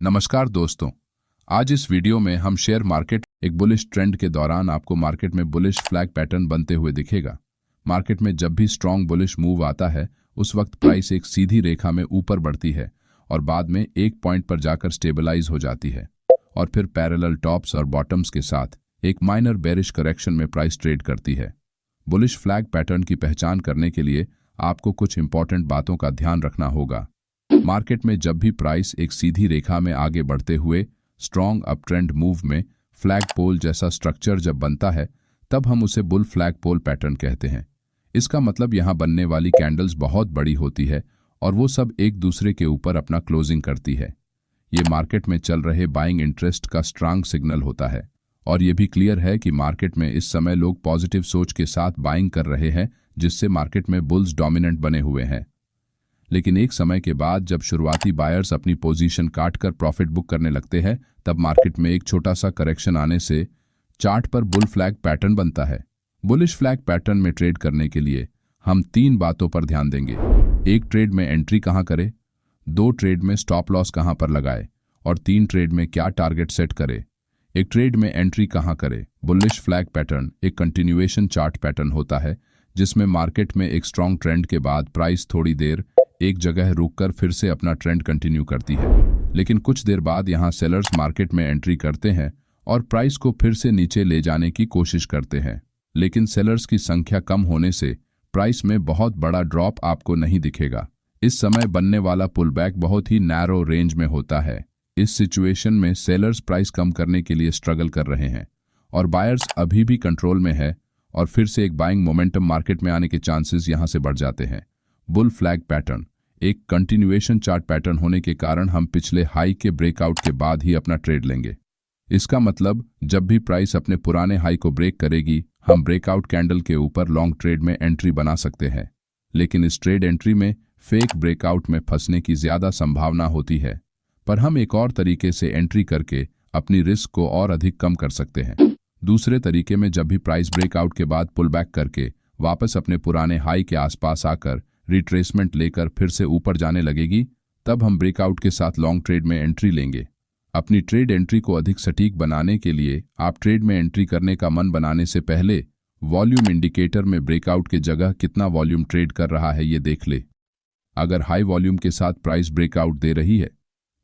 नमस्कार दोस्तों। आज इस वीडियो में हम शेयर मार्केट एक बुलिश ट्रेंड के दौरान आपको मार्केट में बुलिश फ्लैग पैटर्न बनते हुए दिखेगा। मार्केट में जब भी स्ट्रॉन्ग बुलिश मूव आता है उस वक्त प्राइस एक सीधी रेखा में ऊपर बढ़ती है और बाद में एक पॉइंट पर जाकर स्टेबलाइज हो जाती है और फिर पैरेलल टॉप्स और बॉटम्स के साथ एक माइनर बेरिश करेक्शन में प्राइस ट्रेड करती है। बुलिश फ्लैग पैटर्न की पहचान करने के लिए आपको कुछ इंपॉर्टेंट बातों का ध्यान रखना होगा। मार्केट में जब भी प्राइस एक सीधी रेखा में आगे बढ़ते हुए स्ट्रॉन्ग अप ट्रेंड मूव में फ्लैग पोल जैसा स्ट्रक्चर जब बनता है तब हम उसे बुल फ्लैग पोल पैटर्न कहते हैं। इसका मतलब यहाँ बनने वाली कैंडल्स बहुत बड़ी होती है और वो सब एक दूसरे के ऊपर अपना क्लोजिंग करती है। ये मार्केट में चल रहे बाइंग इंटरेस्ट का स्ट्रांग सिग्नल होता है और ये भी क्लियर है कि मार्केट में इस समय लोग पॉजिटिव सोच के साथ बाइंग कर रहे हैं, जिससे मार्केट में बुल्स डोमिनेंट बने हुए हैं। लेकिन एक समय के बाद जब शुरुआती बायर्स अपनी पोजीशन काटकर प्रॉफिट बुक करने लगते हैं तब मार्केट में एक छोटा सा करेक्शन आने से चार्ट पर बुल फ्लैग पैटर्न बनता है। बुलिश फ्लैग पैटर्न में ट्रेड करने के लिए हम 3 बातों पर ध्यान देंगे। 1 ट्रेड में एंट्री कहां करें, 2 ट्रेड में स्टॉप लॉस कहां पर लगाए और 3 ट्रेड में क्या टारगेट सेट करे। एक ट्रेड में एंट्री कहां करें। बुलिश फ्लैग पैटर्न एक कंटिन्यूएशन चार्ट पैटर्न होता है जिसमें मार्केट में एक स्ट्रॉन्ग ट्रेंड के बाद प्राइस थोड़ी देर एक जगह रुककर फिर से अपना ट्रेंड कंटिन्यू करती है। लेकिन कुछ देर बाद यहां सेलर्स मार्केट में एंट्री करते हैं और प्राइस को फिर से नीचे ले जाने की कोशिश करते हैं। लेकिन सेलर्स की संख्या कम होने से प्राइस में बहुत बड़ा ड्रॉप आपको नहीं दिखेगा। इस समय बनने वाला पुल बैक बहुत ही नैरो रेंज में होता है। इस सिचुएशन में सेलर्स प्राइस कम करने के लिए स्ट्रगल कर रहे हैं और बायर्स अभी भी कंट्रोल में है और फिर से एक बाइंग मोमेंटम मार्केट में आने के चांसेस यहां से बढ़ जाते हैं। बुल फ्लैग पैटर्न एक कंटिन्यूएशन चार्ट पैटर्न होने के कारण हम पिछले हाई के ब्रेकआउट के बाद ही अपना ट्रेड लेंगे। इसका मतलब जब भी प्राइस अपने पुराने हाई को ब्रेक करेगी हम ब्रेकआउट कैंडल के ऊपर लॉन्ग ट्रेड में एंट्री बना सकते हैं। लेकिन इस ट्रेड एंट्री में फेक ब्रेकआउट में फंसने की ज्यादा संभावना होती है, पर हम एक और तरीके से एंट्री करके अपनी रिस्क को और अधिक कम कर सकते हैं। दूसरे तरीके में जब भी प्राइस ब्रेकआउट के बाद पुल बैक करके वापस अपने पुराने हाई के आसपास आकर रिट्रेसमेंट लेकर फिर से ऊपर जाने लगेगी तब हम ब्रेकआउट के साथ लॉन्ग ट्रेड में एंट्री लेंगे। अपनी ट्रेड एंट्री को अधिक सटीक बनाने के लिए आप ट्रेड में एंट्री करने का मन बनाने से पहले वॉल्यूम इंडिकेटर में ब्रेकआउट के जगह कितना वॉल्यूम ट्रेड कर रहा है ये देख ले। अगर हाई वॉल्यूम के साथ प्राइस ब्रेकआउट दे रही है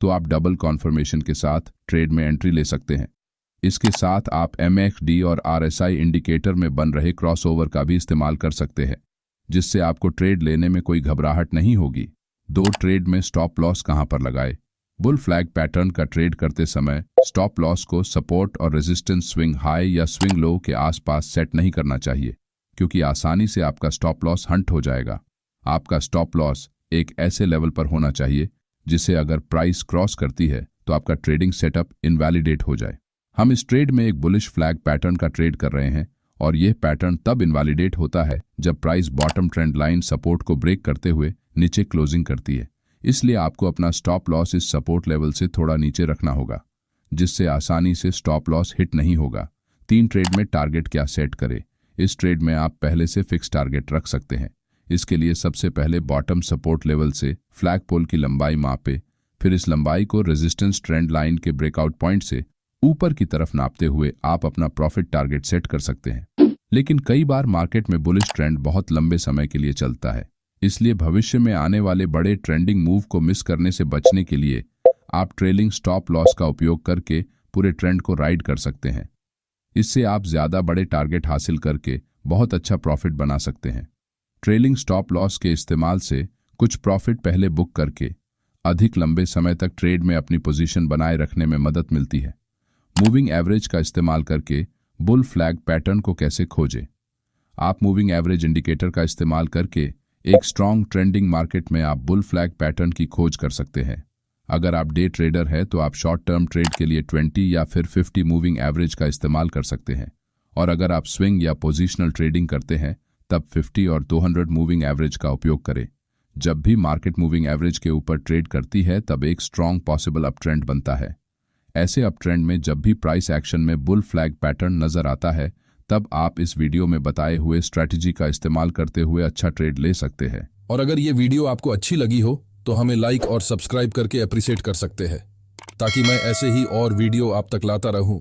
तो आप डबल कॉन्फर्मेशन के साथ ट्रेड में एंट्री ले सकते हैं। इसके साथ आप MACD और RSI इंडिकेटर में बन रहे क्रॉसओवर का भी इस्तेमाल कर सकते हैं, जिससे आपको ट्रेड लेने में कोई घबराहट नहीं होगी। 2 ट्रेड में स्टॉप लॉस कहां पर लगाए। बुल फ्लैग पैटर्न का ट्रेड करते समय स्टॉप लॉस को सपोर्ट और रेजिस्टेंस स्विंग हाई या स्विंग लो के आसपास सेट नहीं करना चाहिए, क्योंकि आसानी से आपका स्टॉप लॉस हंट हो जाएगा। आपका स्टॉप लॉस एक ऐसे लेवल पर होना चाहिए जिसे अगर प्राइस क्रॉस करती है तो आपका ट्रेडिंग सेटअप इनवैलिडेट हो जाए। हम इस ट्रेड में एक बुलिश फ्लैग पैटर्न का ट्रेड कर रहे हैं और यह पैटर्न तब इनवैलिडेट होता है जब price bottom trend line support को ब्रेक करते हुए नीचे क्लोजिंग करती है। इसलिए आपको अपना स्टॉप लॉस इस सपोर्ट लेवल से थोड़ा नीचे रखना होगा, जिससे आसानी से स्टॉप लॉस हिट नहीं होगा। 3 ट्रेड में टारगेट क्या सेट करें। इस ट्रेड में आप पहले से फिक्स टारगेट रख सकते हैं। इसके लिए सबसे पहले बॉटम सपोर्ट लेवल से फ्लैग पोल की लंबाई मापे, फिर इस लंबाई को रेजिस्टेंस ट्रेंड लाइन के ब्रेकआउट पॉइंट से ऊपर की तरफ नापते हुए आप अपना प्रॉफिट टारगेट सेट कर सकते हैं। लेकिन कई बार मार्केट में बुलिश ट्रेंड बहुत लंबे समय के लिए चलता है, इसलिए भविष्य में आने वाले बड़े ट्रेंडिंग मूव को मिस करने से बचने के लिए आप ट्रेलिंग स्टॉप लॉस का उपयोग करके पूरे ट्रेंड को राइड कर सकते हैं। इससे आप ज्यादा बड़े टारगेट हासिल करके बहुत अच्छा प्रॉफिट बना सकते हैं। ट्रेलिंग स्टॉप लॉस के इस्तेमाल से कुछ प्रॉफिट पहले बुक करके अधिक लंबे समय तक ट्रेड में अपनी पोजीशन बनाए रखने में मदद मिलती है। मूविंग एवरेज का इस्तेमाल करके बुल फ्लैग पैटर्न को कैसे खोजें। आप मूविंग एवरेज इंडिकेटर का इस्तेमाल करके एक स्ट्रॉन्ग ट्रेंडिंग मार्केट में आप बुल फ्लैग पैटर्न की खोज कर सकते हैं। अगर आप डे ट्रेडर हैं तो आप शॉर्ट टर्म ट्रेड के लिए 20 या फिर 50 मूविंग एवरेज का इस्तेमाल कर सकते हैं, और अगर आप स्विंग या पोजिशनल ट्रेडिंग करते हैं तब 50 और 200 मूविंग एवरेज का उपयोग करें। जब भी मार्केट मूविंग एवरेज के ऊपर ट्रेड करती है तब एक स्ट्रॉन्ग पॉसिबल अप ट्रेंड बनता है। ऐसे अप ट्रेंड में जब भी प्राइस एक्शन में बुल फ्लैग पैटर्न नजर आता है तब आप इस वीडियो में बताए हुए स्ट्रैटेजी का इस्तेमाल करते हुए अच्छा ट्रेड ले सकते हैं। और अगर ये वीडियो आपको अच्छी लगी हो तो हमें लाइक और सब्सक्राइब करके अप्रिशिएट कर सकते हैं। ताकि मैं ऐसे ही और वीडियो आप तक लाता रहूं।